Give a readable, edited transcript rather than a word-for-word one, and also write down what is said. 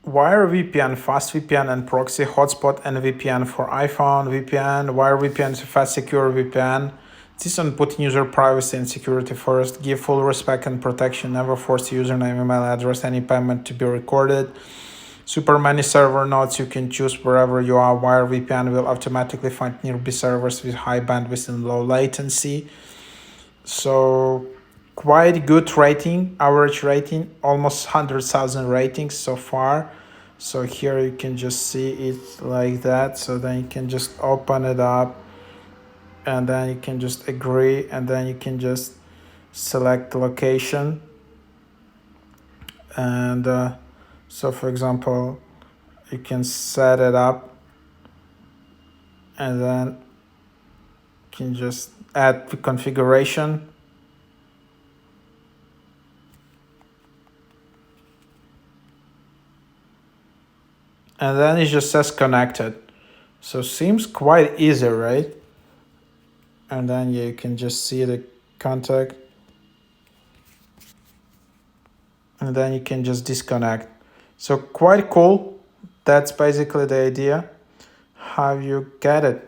Wirevpn, fast VPN and proxy, hotspot and VPN for iPhone, VPN, Wirevpn is a fast secure VPN. This on putting user privacy and security first, give full respect and protection, never force username, email address, any payment to be recorded. Super many server nodes you can choose wherever you are. Wirevpn will automatically find nearby servers with high bandwidth and low latency. So quite good rating, average rating, almost 100,000 ratings so far. So here you can just see it like that. So then you can just open it up and then you can just agree and then you can just select the location. And so for example, you can set it up and then you can just add the configuration. And then it just says connected. So seems quite easy, right? And then you can just see the contact. And then you can just disconnect. So quite cool. That's basically the idea. How you get it.